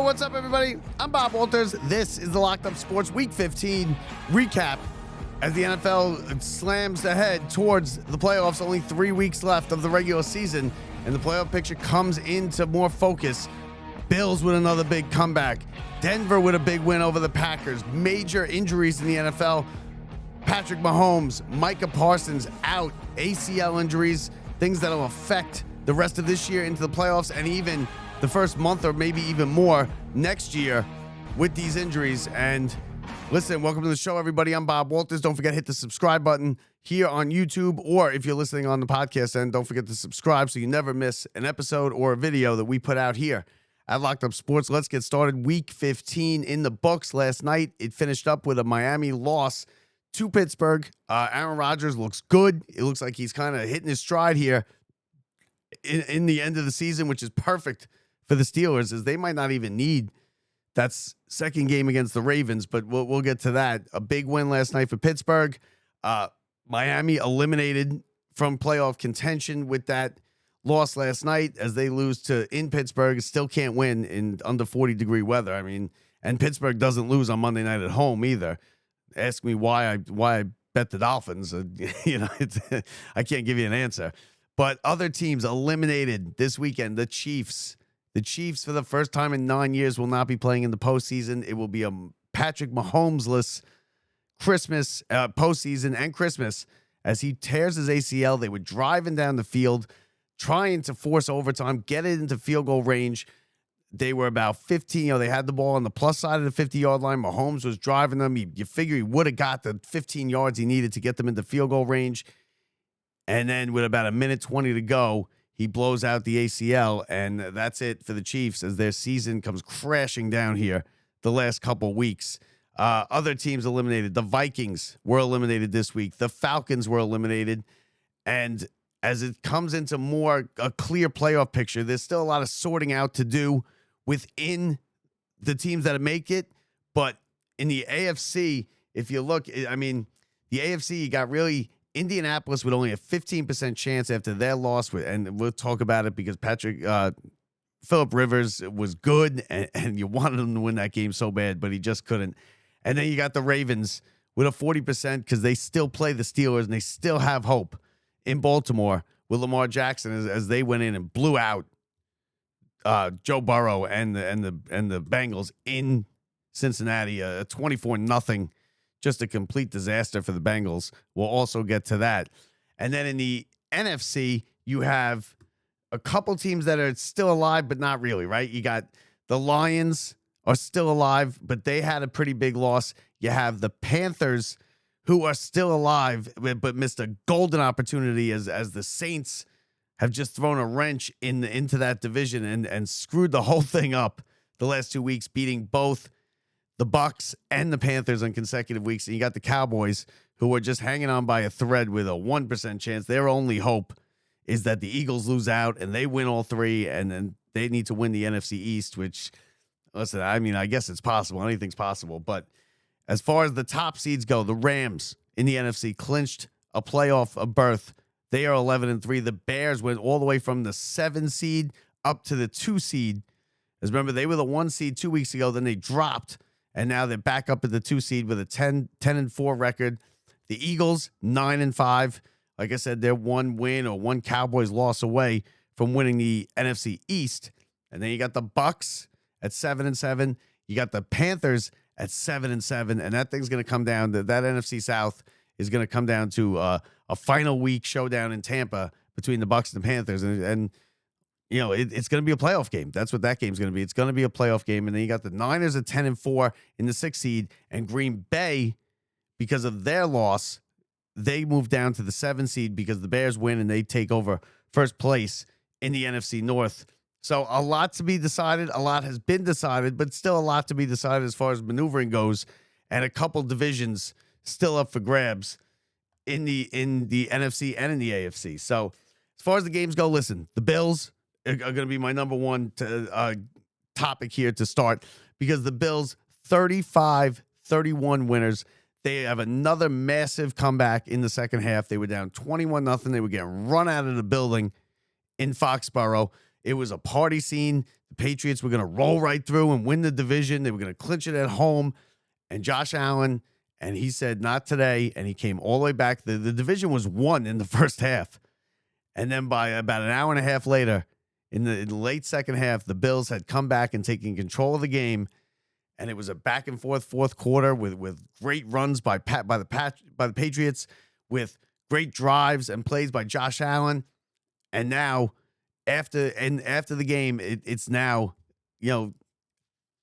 Yo, what's up, everybody? I'm Bob Walters. This is the Locked Up Sports Week 15 recap as the NFL slams ahead towards the playoffs. Only 3 weeks left of the regular season, and the playoff picture comes into more focus. Bills with another big comeback. Denver with a big win over the Packers. Major injuries in the NFL. Patrick Mahomes, Micah Parsons out. ACL injuries, things that will affect the rest of this year into the playoffs and even the first month or maybe even more next year with these injuries. And listen, welcome to the show, everybody. I'm Bob Walters. Don't forget to hit the subscribe button here on YouTube, or if you're listening on the podcast end, don't forget to subscribe so you never miss an episode or a video that we put out here at Locked Up Sports. Let's get started. Week 15 in the books. Last night, it finished up with a Miami loss to Pittsburgh. Aaron Rodgers looks good. It looks like he's kind of hitting his stride here in the end of the season, which is perfect for the Steelers, as they might not even need that second game against the Ravens, but we'll get to that. A big win last night for Pittsburgh. Miami eliminated from playoff contention with that loss last night as they lose in Pittsburgh. Still can't win in under 40-degree weather. I mean, and Pittsburgh doesn't lose on Monday night at home either. Ask me why I bet the Dolphins. I can't give you an answer. But other teams eliminated this weekend. The Chiefs. The Chiefs, for the first time in 9 years, will not be playing in the postseason. It will be a Patrick Mahomes-less Christmas, postseason and Christmas, as he tears his ACL. They were driving down the field, trying to force overtime, get it into field goal range. They were about 15. They had the ball on the plus side of the 50-yard line. Mahomes was driving them. You figure he would have got the 15 yards he needed to get them into field goal range. And then with about a minute 20 to go, he blows out the ACL, and that's it for the Chiefs as their season comes crashing down here the last couple weeks. Other teams eliminated. The Vikings were eliminated this week. The Falcons were eliminated. And as it comes into a clear playoff picture, there's still a lot of sorting out to do within the teams that make it. But in the AFC, if you look, I mean, the AFC, you got really Indianapolis with only a 15% chance after their loss, and we'll talk about it because Phillip Rivers was good, and you wanted him to win that game so bad, but he just couldn't. And then you got the Ravens with a 40% because they still play the Steelers, and they still have hope in Baltimore with Lamar Jackson as they went in and blew out Joe Burrow and the Bengals in Cincinnati, a 24-0. Just a complete disaster for the Bengals. We'll also get to that. And then in the NFC, you have a couple teams that are still alive, but not really, right? You got the Lions are still alive, but they had a pretty big loss. You have the Panthers, who are still alive, but missed a golden opportunity as the Saints have just thrown a wrench into that division and screwed the whole thing up the last 2 weeks, beating both the Bucs and the Panthers on consecutive weeks. And you got the Cowboys, who are just hanging on by a thread with a 1% chance. Their only hope is that the Eagles lose out and they win all three, and then they need to win the NFC East, which, listen, I mean, I guess it's possible. Anything's possible. But as far as the top seeds go, the Rams in the NFC clinched a berth. They are 11-3. The Bears went all the way from the 7 seed up to the 2 seed. As remember, they were the 1 seed 2 weeks ago. Then they dropped. And now they're back up at the 2 seed with a 10-4 record. The Eagles, 9-5. Like I said, they're 1 win or 1 Cowboys loss away from winning the NFC East. And then you got the Bucs at 7-7. You got the Panthers at 7-7. And that thing's going to come down to that NFC South is going to come down to a final week showdown in Tampa between the Bucs and the Panthers. And you know, it's going to be a playoff game. That's what that game's going to be. It's going to be a playoff game. And then you got the Niners at 10-4 in the 6th seed, and Green Bay, because of their loss, they move down to the 7 seed because the Bears win and they take over first place in the NFC North. So a lot to be decided. A lot has been decided, but still a lot to be decided as far as maneuvering goes, and a couple divisions still up for grabs in the NFC and in the AFC. So as far as the games go, listen, the Bills are going to be my number one topic here to start, because the Bills, 35-31 winners. They have another massive comeback in the second half. They were down 21-0. They were getting run out of the building in Foxborough. It was a party scene. the Patriots were going to roll right through and win the division. They were going to clinch it at home. And Josh Allen, and he said, not today. And he came all the way back. The division was won in the first half. And then by about an hour and a half later, in the late second half, the Bills had come back and taken control of the game. And it was a back and forth fourth quarter with great runs by the Patriots, with great drives and plays by Josh Allen. And now, after the game, it's now, the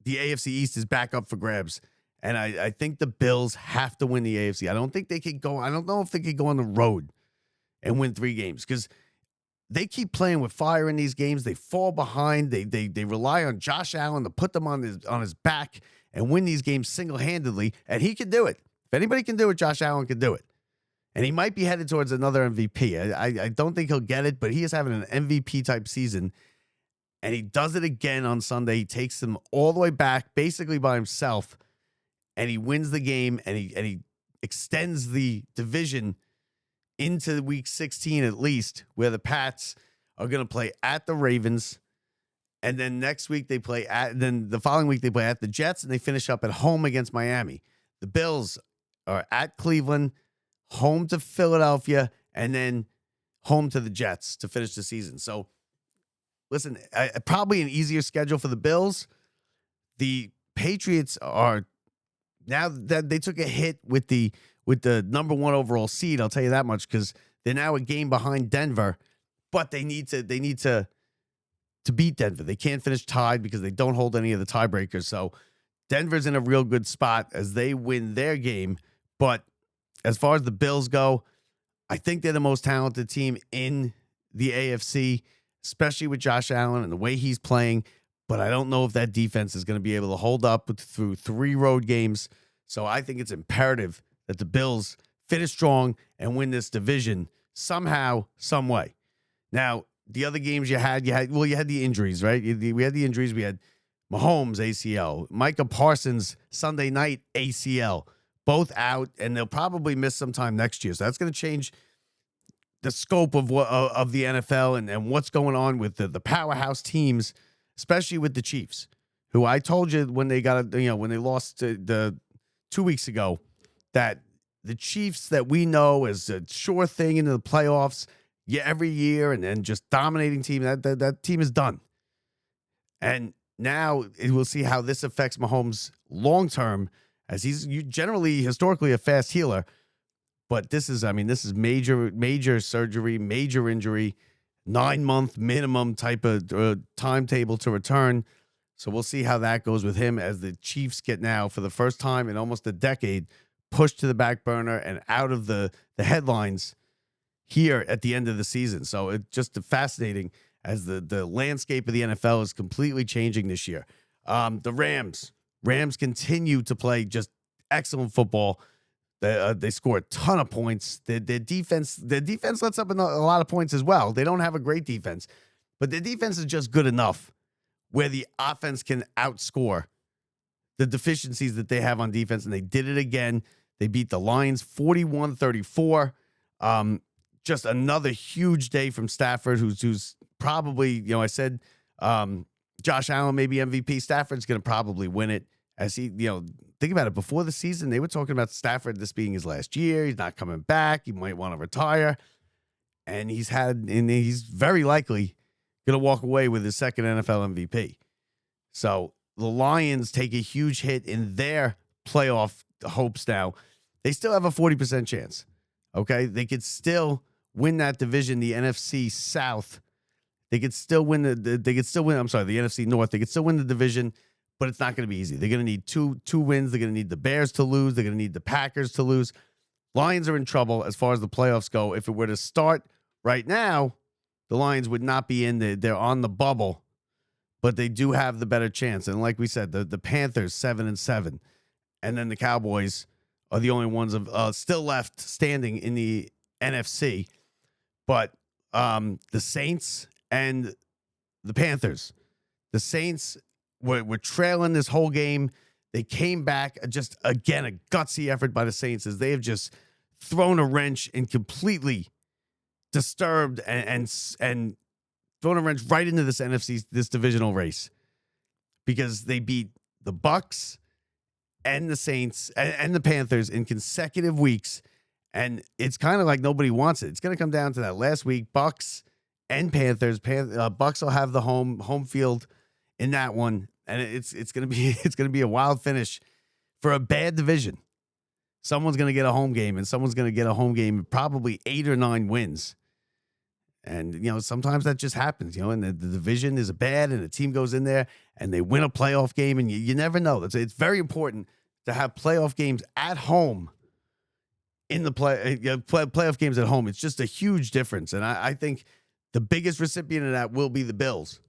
AFC East is back up for grabs. And I think the Bills have to win the AFC. I don't think they could go. I don't know if they could go on the road and win 3 games, because they keep playing with fire in these games. They fall behind. They rely on Josh Allen to put them on his back and win these games single-handedly, and he can do it. If anybody can do it, Josh Allen can do it. And he might be headed towards another MVP. I don't think he'll get it, but he is having an MVP-type season, and he does it again on Sunday. He takes them all the way back, basically by himself, and he wins the game, and he extends the division into week 16 at least, where the Pats are going to play at the Ravens. And then next week the following week they play at the Jets, and they finish up at home against Miami. The Bills are at Cleveland, home to Philadelphia, and then home to the Jets to finish the season. So listen, probably an easier schedule for the Bills. The Patriots are, now that they took a hit with the number 1 overall seed, I'll tell you that much, because they're now a game behind Denver, but they need to beat Denver. They can't finish tied because they don't hold any of the tiebreakers. So Denver's in a real good spot as they win their game. But as far as the Bills go, I think they're the most talented team in the AFC, especially with Josh Allen and the way he's playing. But I don't know if that defense is going to be able to hold up through 3 road games. So I think it's imperative that the Bills finish strong and win this division somehow, some way. Now, the other games you had the injuries, right? We had the injuries. We had Mahomes, ACL. Micah Parsons, Sunday night, ACL. Both out, and they'll probably miss some time next year. So that's going to change the scope of the NFL and what's going on with the powerhouse teams, especially with the Chiefs, who I told you when they when they lost the 2 weeks ago, that the Chiefs that we know as a sure thing into the playoffs, every year, and then just dominating team, that team is done. And now we'll see how this affects Mahomes long term, as he's generally historically a fast healer. But this is major surgery, major injury, 9-month minimum type of timetable to return. So we'll see how that goes with him, as the Chiefs get now, for the first time in almost a decade, pushed to the back burner and out of the headlines here at the end of the season. So it's just fascinating, as the landscape of the NFL is completely changing this year. The Rams continue to play just excellent football. They score a ton of points. Their defense lets up a lot of points as well. They don't have a great defense, but their defense is just good enough where the offense can outscore the deficiencies that they have on defense, and they did it again. They beat the Lions 41-34. Just another huge day from Stafford, who's probably, I said Josh Allen may be MVP. Stafford's going to probably win it, as he, think about it. Before the season, they were talking about Stafford, this being his last year. He's not coming back. He might want to retire. And he's very likely going to walk away with his second NFL MVP. So the Lions take a huge hit in their playoff hopes now. They still have a 40% chance. Okay? They could still win that division, the NFC South. They could still win the NFC North. They could still win the division, but it's not going to be easy. They're going to need two wins. They're going to need the Bears to lose. They're going to need the Packers to lose. Lions are in trouble as far as the playoffs go. If it were to start right now, the Lions would not be in. They're on the bubble, but they do have the better chance. And like we said, the Panthers 7-7, and then the Cowboys are the only ones still left standing in the NFC. But the Saints and the Panthers, the Saints were trailing this whole game. They came back, just again a gutsy effort by the Saints, as they have just thrown a wrench and completely disturbed and thrown a wrench right into this divisional race. because they beat the Bucks and the Saints and the Panthers in consecutive weeks. And it's kind of like nobody wants it. It's going to come down to that last week, Bucks and Panthers. Bucks will have the home field in that one, and it's going to be a wild finish for a bad division. Someone's going to get a home game, and someone's going to get a home game, probably 8 or 9 wins. And, sometimes that just happens, and the division is bad, and a team goes in there and they win a playoff game, and you never know. It's very important to have playoff games at home in the playoff games at home. It's just a huge difference. And I think the biggest recipient of that will be the Bills,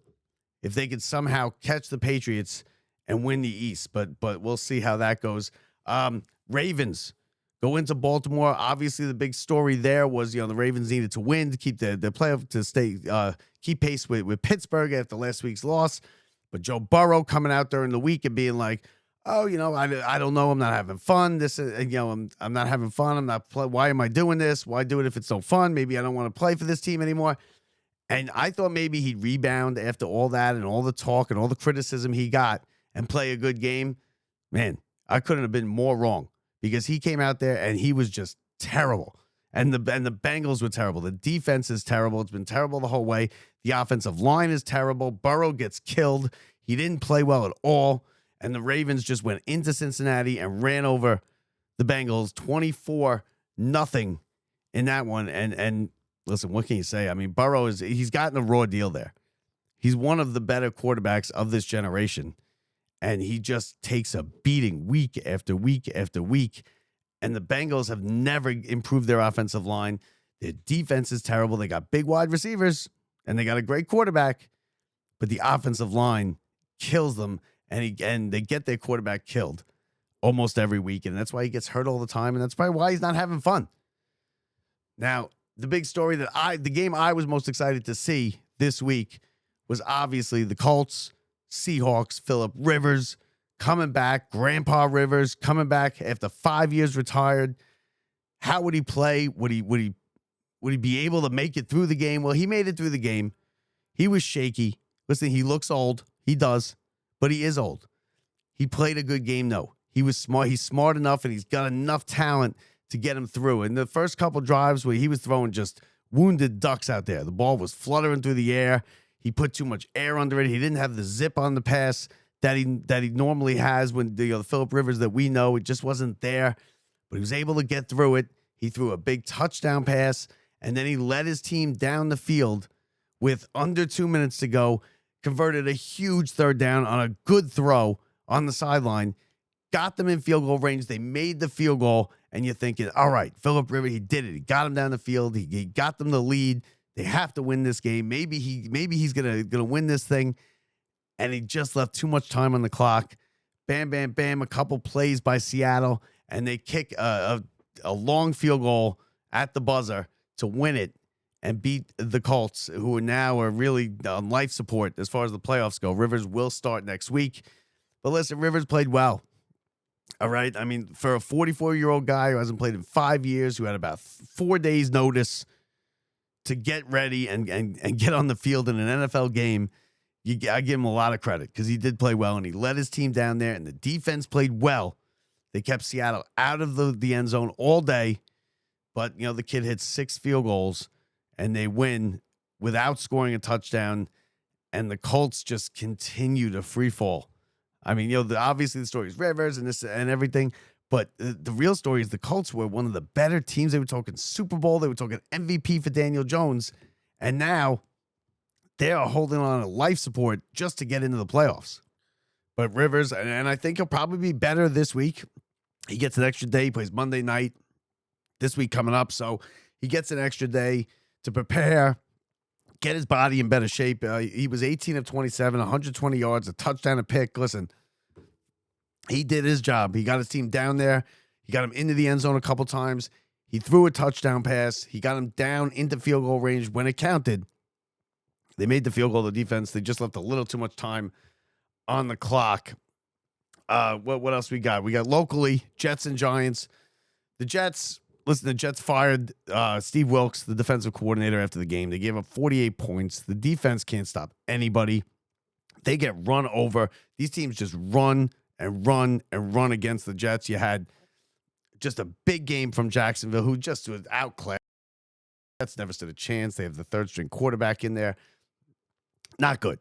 if they could somehow catch the Patriots and win the East. But we'll see how that goes. Ravens go into Baltimore. Obviously, the big story there was, the Ravens needed to win to keep the playoff, to stay keep pace with Pittsburgh after last week's loss. But Joe Burrow coming out during the week and being like, oh, I don't know. I'm not having fun. I'm not having fun. Why am I doing this? Why do it if it's no fun? Maybe I don't want to play for this team anymore. And I thought maybe he'd rebound after all that and all the talk and all the criticism he got and play a good game. Man, I couldn't have been more wrong, because he came out there and he was just terrible. And the Bengals were terrible. The defense is terrible. It's been terrible the whole way. The offensive line is terrible. Burrow gets killed. He didn't play well at all. And the Ravens just went into Cincinnati and ran over the Bengals 24-0 in that one. And listen, what can you say? I mean, Burrow he's gotten a raw deal there. He's one of the better quarterbacks of this generation. And he just takes a beating week after week after week. And the Bengals have never improved their offensive line. Their defense is terrible. They got big wide receivers and they got a great quarterback, but the offensive line kills them. And they get their quarterback killed almost every week. And that's why he gets hurt all the time. And that's probably why he's not having fun. Now, the big story the game I was most excited to see this week was obviously the Colts, Seahawks, Phillip Rivers coming back, Grandpa Rivers coming back after 5 years retired. How would he play? Would he be able to make it through the game? Well, he made it through the game. He was shaky. Listen, he looks old. He does. But he is old. He played a good game, though. He was smart. He's smart enough, and he's got enough talent to get him through. And the first couple drives where he was throwing just wounded ducks out there, the ball was fluttering through the air. He put too much air under it. He didn't have the zip on the pass that he normally has when the Phillip Rivers that we know. It just wasn't there. But he was able to get through it. He threw a big touchdown pass, and then he led his team down the field with under 2 minutes to go. Converted a huge third down on a good throw on the sideline, got them in field goal range. They made the field goal, and you're thinking, all right, Phillip Rivers, he did it. He got them down the field. He got them the lead. They have to win this game. Maybe he's gonna win this thing, and he just left too much time on the clock. Bam, bam, bam. A couple plays by Seattle, and they kick a long field goal at the buzzer to win it and beat the Colts, who are really on life support as far as the playoffs go. Rivers will start next week. But listen, Rivers played well. All right? I mean, for a 44-year-old guy who hasn't played in 5 years, who had about 4 days' notice to get ready and get on the field in an NFL game, I give him a lot of credit because he did play well, and he led his team down there, and the defense played well. They kept Seattle out of the end zone all day. But, the kid hit 6 field goals, and they win without scoring a touchdown, and the Colts just continue to free fall. I mean, obviously the story is Rivers and this and everything, but the real story is the Colts were one of the better teams. They were talking Super Bowl. They were talking MVP for Daniel Jones, and now they are holding on to life support just to get into the playoffs. But Rivers, and I think he'll probably be better this week. He gets an extra day. He plays Monday night this week coming up, so he gets an extra day to prepare, get his body in better shape. He was 18 of 27, 120 yards, a touchdown, a pick. Listen, he did his job. He got his team down there. He got him into the end zone a couple times. He threw a touchdown pass. He got him down into field goal range when it counted. They made the field goal, the defense. They just left a little too much time on the clock. What else we got? We got locally, Jets and Giants. The Jets... Listen, the Jets fired Steve Wilks, the defensive coordinator, after the game. They gave up 48 points. The defense can't stop anybody. They get run over. These teams just run and run and run against the Jets. You had just a big game from Jacksonville, who just was outclassed. Jets never stood a chance. They have the third string quarterback in there. Not good.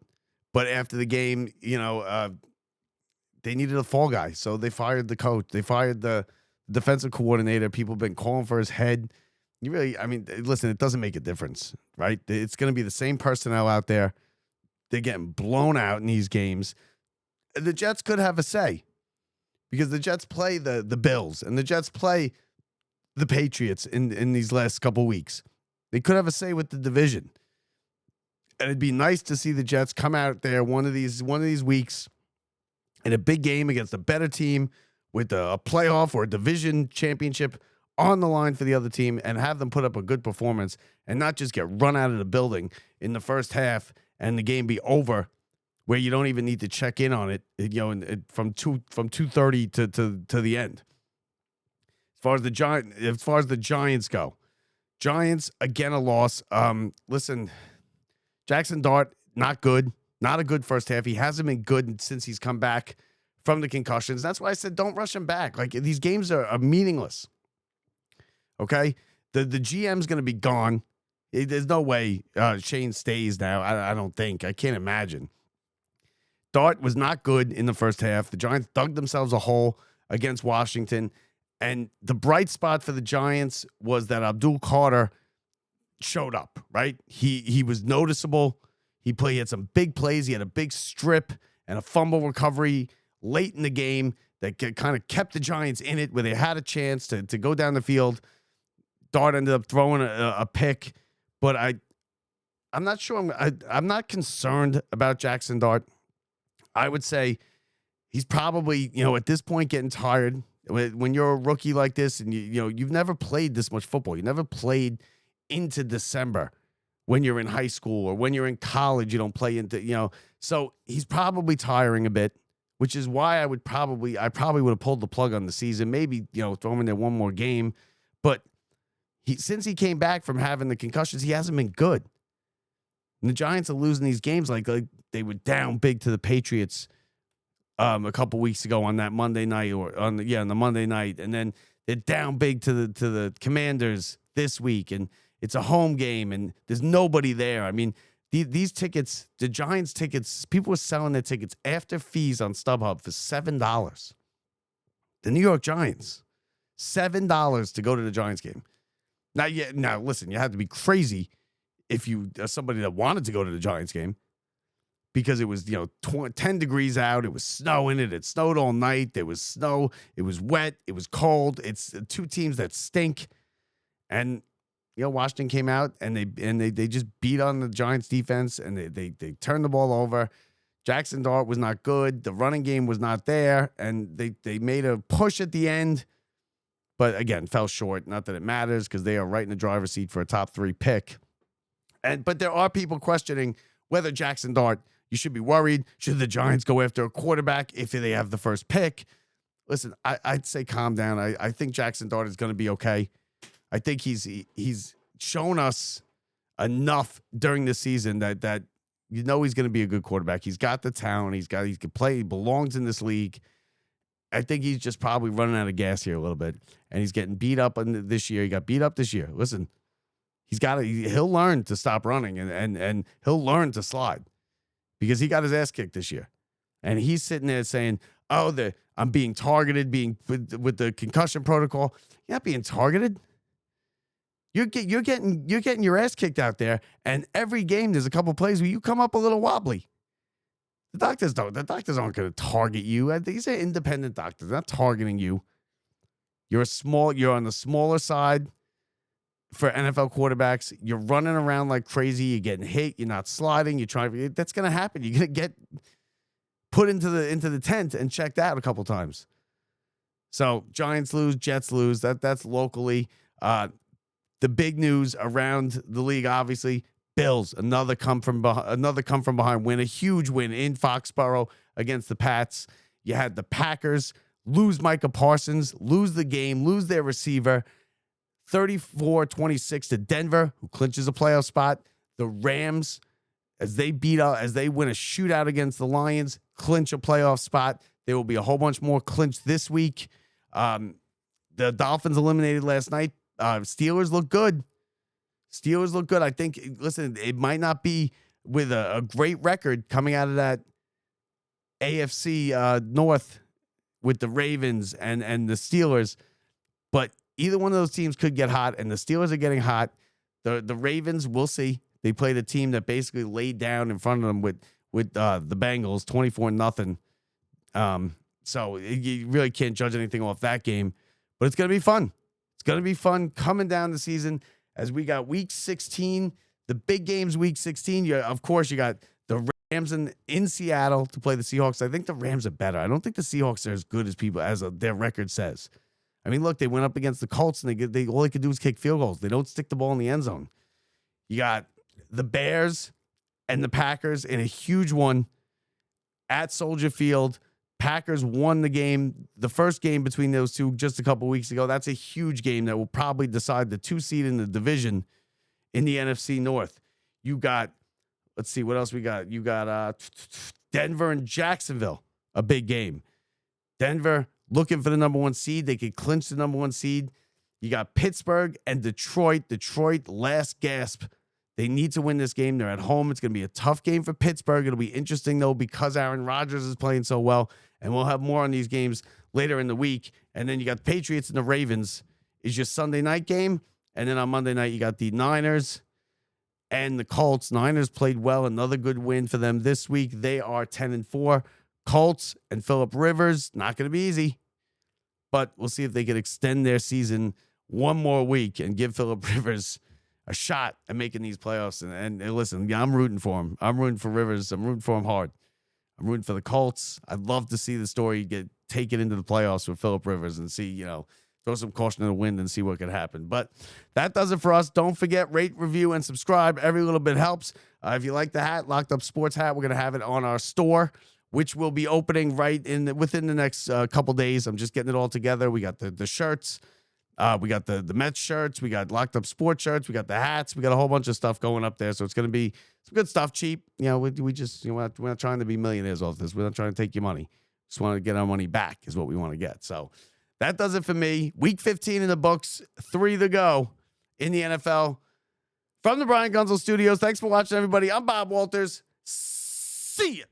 But after the game, they needed a fall guy. So they fired the coach. They fired the defensive coordinator. People have been calling for his head. Listen, it doesn't make a difference, right? It's going to be the same personnel out there. They're getting blown out in these games. The Jets could have a say because the Jets play the Bills and the Jets play the Patriots in these last couple weeks. They could have a say with the division. And it'd be nice to see the Jets come out there one of these weeks in a big game against a better team with a playoff or a division championship on the line for the other team and have them put up a good performance and not just get run out of the building in the first half and the game be over where you don't even need to check in on it, from 2:30 to the end. As far as the Giants go, Giants again a loss. Listen, Jackson Dart not good, not a good first half. He hasn't been good since he's come back from the concussions. That's why I said don't rush him back. Like these games are meaningless. Okay, the GM's going to be gone. There's no way Shane stays now. I don't think. I can't imagine. Dart was not good in the first half. The Giants dug themselves a hole against Washington. And the bright spot for the Giants was that Abdul Carter showed up, right? He was noticeable. He had some big plays. He had a big strip and a fumble recovery late in the game that kind of kept the Giants in it where they had a chance to go down the field. Dart ended up throwing a pick, but I'm not sure. I'm not concerned about Jackson Dart. I would say he's probably, at this point getting tired. When you're a rookie like this and you've never played this much football. You never played into December when you're in high school or when you're in college, you don't play into, so he's probably tiring a bit, which is why I probably would have pulled the plug on the season, maybe, throw him in there one more game. But since he came back from having the concussions, he hasn't been good. And the Giants are losing these games like they were down big to the Patriots a couple weeks ago on that Monday night on the Monday night, and then they're down big to the Commanders this week, and it's a home game, and there's nobody there. I mean, these tickets, the Giants tickets, people were selling their tickets after fees on StubHub for $7. The New York Giants, $7 to go to the Giants game. Now listen, you had to be crazy if you somebody that wanted to go to the Giants game. Because it was, 10 degrees out. It was snowing. It snowed all night. There was snow. It was wet. It was cold. It's two teams that stink. And, Washington came out and they just beat on the Giants defense and they turned the ball over. Jackson Dart was not good. The running game was not there. And they made a push at the end. But again, fell short. Not that it matters because they are right in the driver's seat for a top 3 pick. But there are people questioning whether Jackson Dart, you should be worried. Should the Giants go after a quarterback if they have the first pick? Listen, I'd say calm down. I think Jackson Dart is going to be okay. I think he's shown us enough during the season that he's going to be a good quarterback. He's got the talent. He can play. He belongs in this league. I think he's just probably running out of gas here a little bit, and he's getting beat up this year. He got beat up this year. Listen, he'll learn to stop running and he'll learn to slide. Because he got his ass kicked this year. And he's sitting there saying, I'm being targeted, with the concussion protocol. You're not being targeted. You're getting your ass kicked out there. And every game, there's a couple plays where you come up a little wobbly. The doctors aren't going to target you. These are independent doctors. They're not targeting you. You're on the smaller side. For NFL quarterbacks, you're running around like crazy. You're getting hit. You're not sliding. That's going to happen. You're going to get put into the tent and checked out a couple times. So Giants lose, Jets lose. That's locally. The big news around the league, obviously, Bills, another come from behind win, a huge win in Foxborough against the Pats. You had the Packers lose Micah Parsons, lose the game, lose their receiver. 34-26 to Denver, who clinches a playoff spot. The Rams as they win a shootout against the Lions, clinch a playoff spot. There will be a whole bunch more clinched this week. The Dolphins eliminated last night. Steelers look good. I think, listen, it might not be with a great record coming out of that AFC North with the Ravens and the Steelers, but either one of those teams could get hot, and the Steelers are getting hot. The Ravens, we'll see. They played a team that basically laid down in front of them with the Bengals, 24-0. So you really can't judge anything off that game, but it's going to be fun. It's going to be fun coming down the season as we got Week 16, the big games Week 16. Of course, you got the Rams in Seattle to play the Seahawks. I think the Rams are better. I don't think the Seahawks are as good as their record says. I mean, look, they went up against the Colts, and they all they could do is kick field goals. They don't stick the ball in the end zone. You got the Bears and the Packers in a huge one at Soldier Field. Packers won the game, the first game between those two just a couple weeks ago. That's a huge game that will probably decide the 2 seed in the division in the NFC North. You got, let's see, what else we got? You got Denver and Jacksonville, a big game. Denver looking for the number 1 seed. They could clinch the number 1 seed. You got Pittsburgh and Detroit. Detroit, last gasp. They need to win this game. They're at home. It's going to be a tough game for Pittsburgh. It'll be interesting, though, because Aaron Rodgers is playing so well. And we'll have more on these games later in the week. And then you got the Patriots and the Ravens is your Sunday night game. And then on Monday night, you got the Niners and the Colts. Niners played well. Another good win for them this week. They are 10-4. Colts and Phillip Rivers, not going to be easy. But we'll see if they can extend their season one more week and give Phillip Rivers a shot at making these playoffs. And listen, I'm rooting for him. I'm rooting for Rivers. I'm rooting for him hard. I'm rooting for the Colts. I'd love to see the story take it into the playoffs with Phillip Rivers and see, throw some caution in the wind and see what could happen. But that does it for us. Don't forget, rate, review, and subscribe. Every little bit helps. If you like the hat, Locked Up Sports hat, we're going to have it on our store, which will be opening within the next couple days. I'm just getting it all together. We got the shirts. We got the Mets shirts. We got Locked Up Sports shirts. We got the hats. We got a whole bunch of stuff going up there. So it's going to be some good stuff, cheap. We just, we're not trying to be millionaires off this. We're not trying to take your money. Just want to get our money back is what we want to get. So that does it for me. Week 15 in the books. 3 to go in the NFL. From the Brian Gunzel Studios. Thanks for watching, everybody. I'm Bob Walters. See ya.